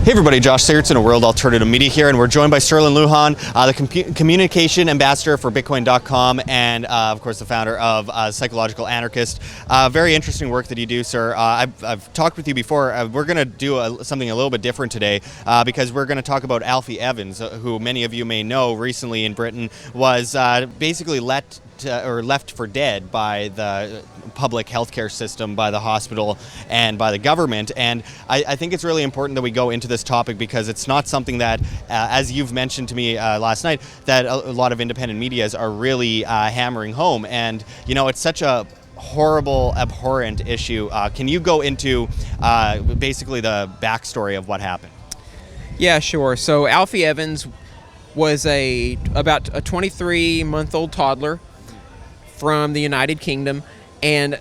Hey everybody, Josh Sigurdson of World Alternative Media here, and we're joined by Sterlin Lujan, the communication ambassador for Bitcoin.com, and of course the founder of Psychological Anarchist. Very interesting work that you do, sir. I've talked with you before. We're going to do something a little bit different today because we're going to talk about Alfie Evans, who many of you may know recently in Britain was basically left for dead by the public healthcare system, by the hospital, and by the government. And I think it's really important that we go into this topic because it's not something that, as you've mentioned to me last night, that a lot of independent medias are really hammering home. And, you know, it's such a horrible, abhorrent issue. Can you go into basically the backstory of what happened? Yeah, sure. So Alfie Evans was about a 23-month-old toddler from the United Kingdom, and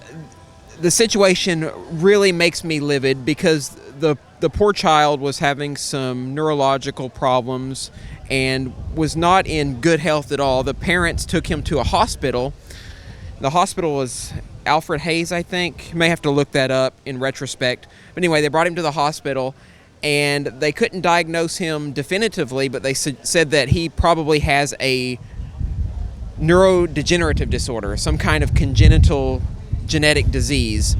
the situation really makes me livid because the poor child was having some neurological problems and was not in good health at all. The parents took him to a hospital. The hospital was Alfred Hayes, I think. You may have to look that up in retrospect. But anyway, they brought him to the hospital, and they couldn't diagnose him definitively, but they said that he probably has a neurodegenerative disorder, some kind of congenital genetic disease.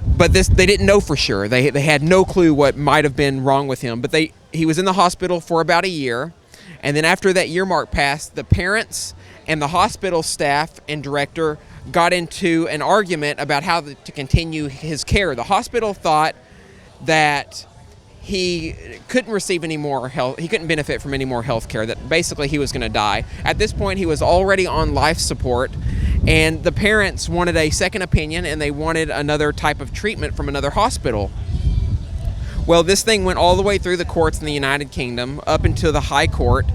But they didn't know for sure. They had no clue what might have been wrong with him. But he was in the hospital for about a year, and then after that year mark passed, the parents and the hospital staff and director got into an argument about how to continue his care. The hospital thought that he couldn't receive any more health. He couldn't benefit from any more health care, that basically he was going to die. At this point, he was already on life support, and the parents wanted a second opinion, and they wanted another type of treatment from another hospital. Well, this thing went all the way through the courts in the United Kingdom, up into the High Court,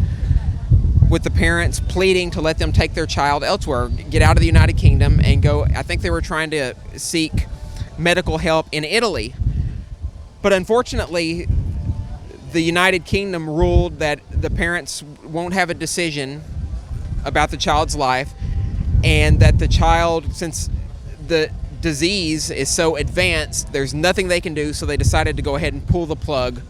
with the parents pleading to let them take their child elsewhere, get out of the United Kingdom and go. I think they were trying to seek medical help in Italy. But unfortunately, the United Kingdom ruled that the parents won't have a decision about the child's life, and that the child, since the disease is so advanced, there's nothing they can do, so they decided to go ahead and pull the plug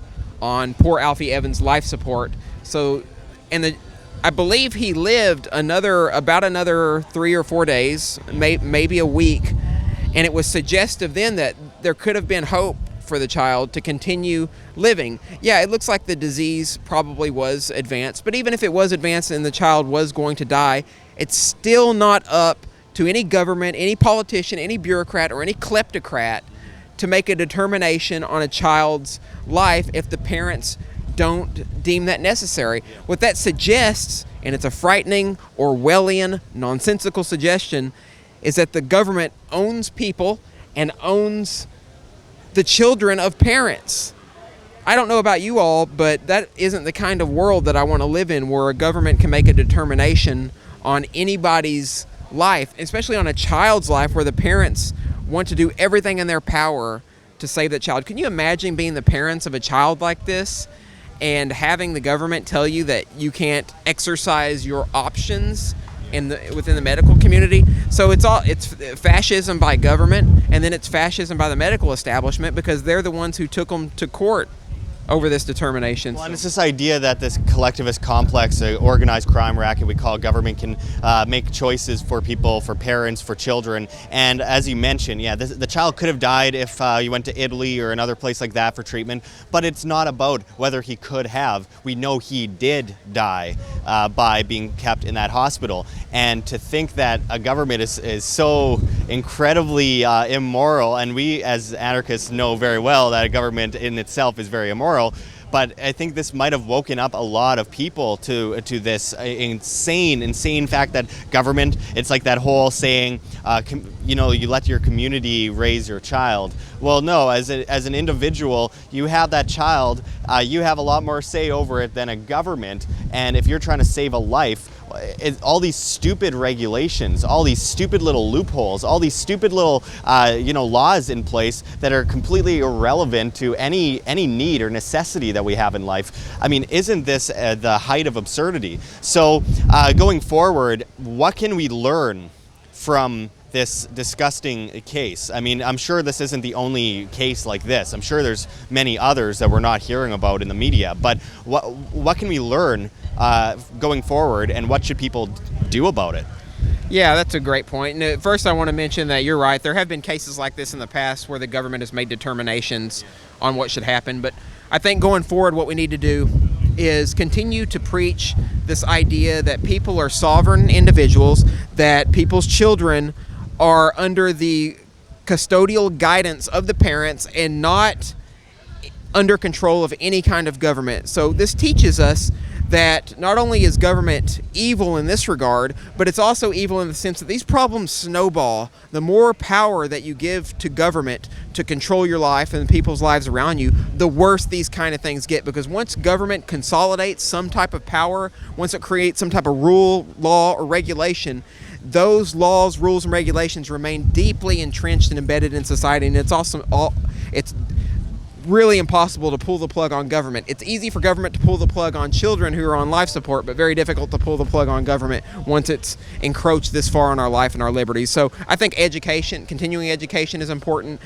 on poor Alfie Evans' life support. So, I believe he lived about another 3 or 4 days, maybe a week, and it was suggestive then that there could have been hope for the child to continue living. Yeah, it looks like the disease probably was advanced, but even if it was advanced and the child was going to die, it's still not up to any government, any politician, any bureaucrat, or any kleptocrat to make a determination on a child's life if the parents don't deem that necessary. What that suggests, and it's a frightening, Orwellian, nonsensical suggestion, is that the government owns people and owns the children of parents. I don't know about you all, but that isn't the kind of world that I want to live in, where a government can make a determination on anybody's life, especially on a child's life, where the parents want to do everything in their power to save that child. Can you imagine being the parents of a child like this and having the government tell you that you can't exercise your options within the medical community? So it's fascism by government, and then it's fascism by the medical establishment, because they're the ones who took them to court over this determination. Well, and it's this idea that this collectivist complex, an organized crime racket we call government, can make choices for people, for parents, for children. And as you mentioned, yeah, the child could have died if you went to Italy or another place like that for treatment, but it's not about whether he could have. We know he did die by being kept in that hospital. And to think that a government is so incredibly immoral, and we as anarchists know very well that a government in itself is very immoral, but I think this might have woken up a lot of people to this insane fact that government, it's like that whole saying, you let your community raise your child. Well, no, as an individual, you have that child, you have a lot more say over it than a government, and if you're trying to save a life, all these stupid regulations, all these stupid little loopholes, all these stupid little laws in place that are completely irrelevant to any need or necessity that we have in life. I mean, isn't this the height of absurdity? So going forward, what can we learn from this disgusting case. I mean, I'm sure this isn't the only case like this. I'm sure there's many others that we're not hearing about in the media. But what can we learn going forward, and what should people do about it? Yeah, that's a great point. And first, I want to mention that you're right. There have been cases like this in the past where the government has made determinations on what should happen. But I think going forward, what we need to do is continue to preach this idea that people are sovereign individuals, that people's children are under the custodial guidance of the parents and not under control of any kind of government. So this teaches us that not only is government evil in this regard, but it's also evil in the sense that these problems snowball. The more power that you give to government to control your life and people's lives around you, the worse these kind of things get. Because once government consolidates some type of power, once it creates some type of rule, law, or regulation, those laws, rules, and regulations remain deeply entrenched and embedded in society. And it's really impossible to pull the plug on government. It's easy for government to pull the plug on children who are on life support, but very difficult to pull the plug on government once it's encroached this far on our life and our liberties. So I think education, continuing education is important,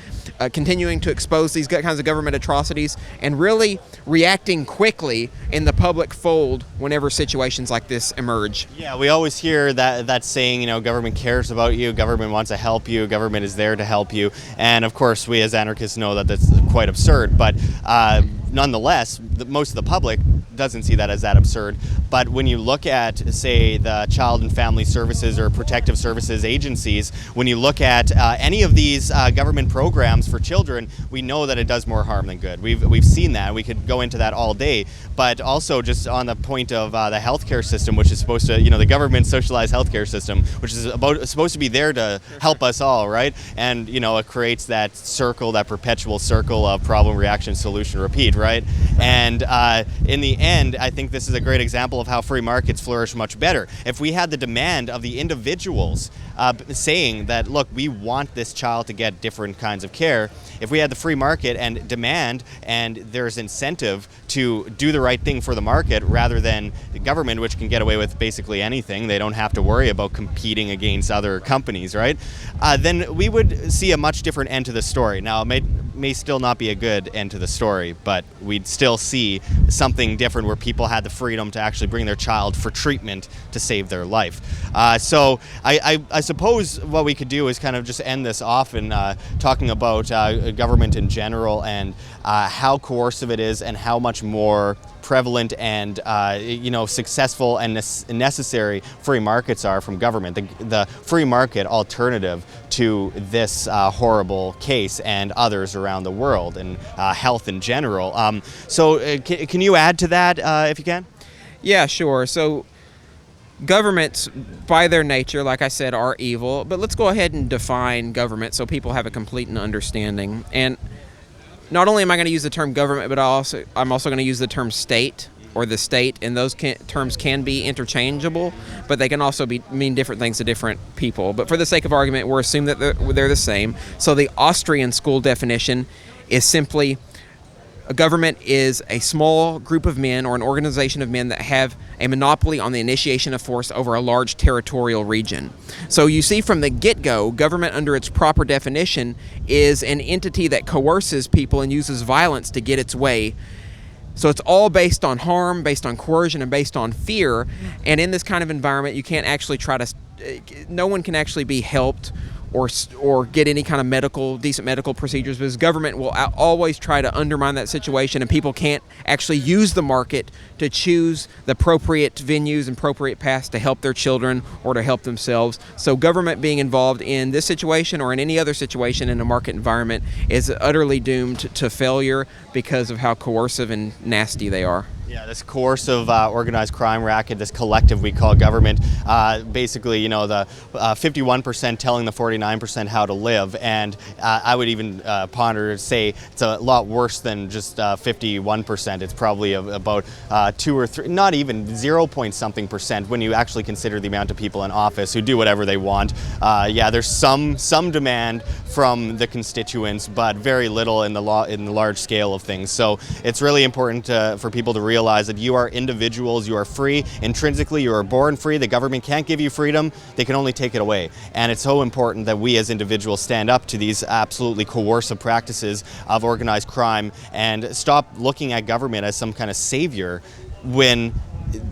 continuing to expose these kinds of government atrocities, and really reacting quickly in the public fold whenever situations like this emerge. Yeah, we always hear that saying, government cares about you, government wants to help you, government is there to help you. And of course, we as anarchists know that that's quite absurd. But nonetheless, most of the public doesn't see that as that absurd. But when you look at, say, the Child and Family Services or Protective Services agencies, when you look at any of these government programs for children, we know that it does more harm than good. We've seen that. We could go into that all day. But also just on the point of the healthcare system, which is supposed to, the government socialized healthcare system, which is supposed to be there to help us all, right? And, it creates that circle, that perpetual circle of problem, reaction, solution, repeat, right? And in the end, I think this is a great example of how free markets flourish much better. If we had the demand of the individuals saying that, look, we want this child to get different kinds of care, if we had the free market and demand, and there's incentive to do the right thing for the market rather than the government, which can get away with basically anything, they don't have to worry about competing against other companies, right? Then we would see a much different end to the story. Now, it may still not be a good end to the story, but we'd still see something different where people had the freedom to actually bring their child for treatment to save their life. So I suppose what we could do is kind of just end this off in talking about government in general and how coercive it is and how much more prevalent and successful and necessary free markets are from government. The free market alternative to this horrible case and others around the world and health in general. So can you add to that if you can? Yeah, sure. So governments, by their nature, like I said, are evil. But let's go ahead and define government so people have a complete understanding. And not only am I going to use the term government, but I'm also going to use the term state or the state, and those terms can be interchangeable, but they can also mean different things to different people. But for the sake of argument, we're assuming that they're the same. So the Austrian school definition is simply a government is a small group of men or an organization of men that have a monopoly on the initiation of force over a large territorial region. So you see from the get-go, government under its proper definition is an entity that coerces people and uses violence to get its way. So it's all based on harm, based on coercion, and based on fear. And in this kind of environment, you can't actually no one can actually be helped or get any kind of decent medical procedures, because government will always try to undermine that situation, and people can't actually use the market to choose the appropriate venues and appropriate paths to help their children or to help themselves. So government being involved in this situation or in any other situation in a market environment is utterly doomed to failure because of how coercive and nasty they are. Yeah, this coercive organized crime racket, this collective we call government, basically, the 51% telling the 49% how to live. And I would even ponder to say it's a lot worse than just 51%. It's probably about 2 or 3, not even 0 point something percent when you actually consider the amount of people in office who do whatever they want. Yeah, there's some demand from the constituents, but very little in the large scale of things. So it's really important for people to realize realize that you are individuals, you are free, intrinsically you are born free, the government can't give you freedom, they can only take it away. And it's so important that we as individuals stand up to these absolutely coercive practices of organized crime and stop looking at government as some kind of savior when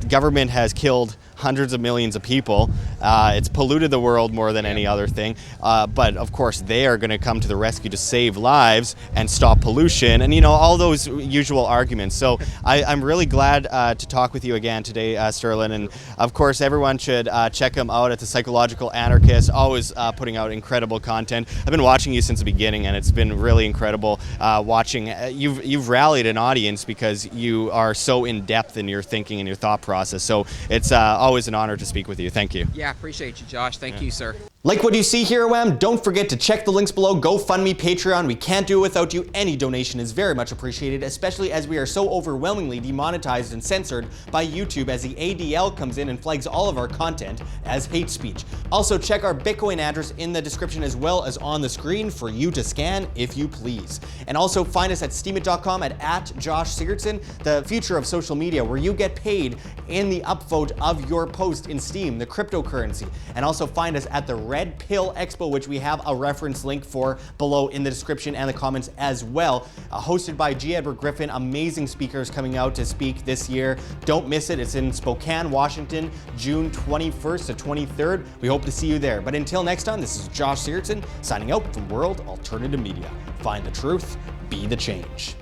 government has killed hundreds of millions of people. It's polluted the world more than any other thing. But of course, they are going to come to the rescue to save lives and stop pollution, and all those usual arguments. So I'm really glad to talk with you again today, Sterlin. And of course, everyone should check him out at the Psychological Anarchist. Always putting out incredible content. I've been watching you since the beginning, and it's been really incredible watching. You've rallied an audience because you are so in depth in your thinking and your thought process. So it's always an honor to speak with you. Thank you. Yeah, appreciate you, Josh. Thank you, sir. Like what you see here, WAM? Don't forget to check the links below. GoFundMe, Patreon. We can't do it without you. Any donation is very much appreciated, especially as we are so overwhelmingly demonetized and censored by YouTube as the ADL comes in and flags all of our content as hate speech. Also, check our Bitcoin address in the description as well as on the screen for you to scan if you please. And also find us at steemit.com at Josh Sigurdson, the future of social media, where you get paid in the upvote of your post in Steem, the cryptocurrency. And also find us at the Red Pill Expo, which we have a reference link for below in the description and the comments as well. Hosted by G. Edward Griffin, amazing speakers coming out to speak this year. Don't miss it. It's in Spokane, Washington, June 21st to 23rd. We hope to see you there. But until next time, this is Josh Sigurdson signing out from World Alternative Media. Find the truth, be the change.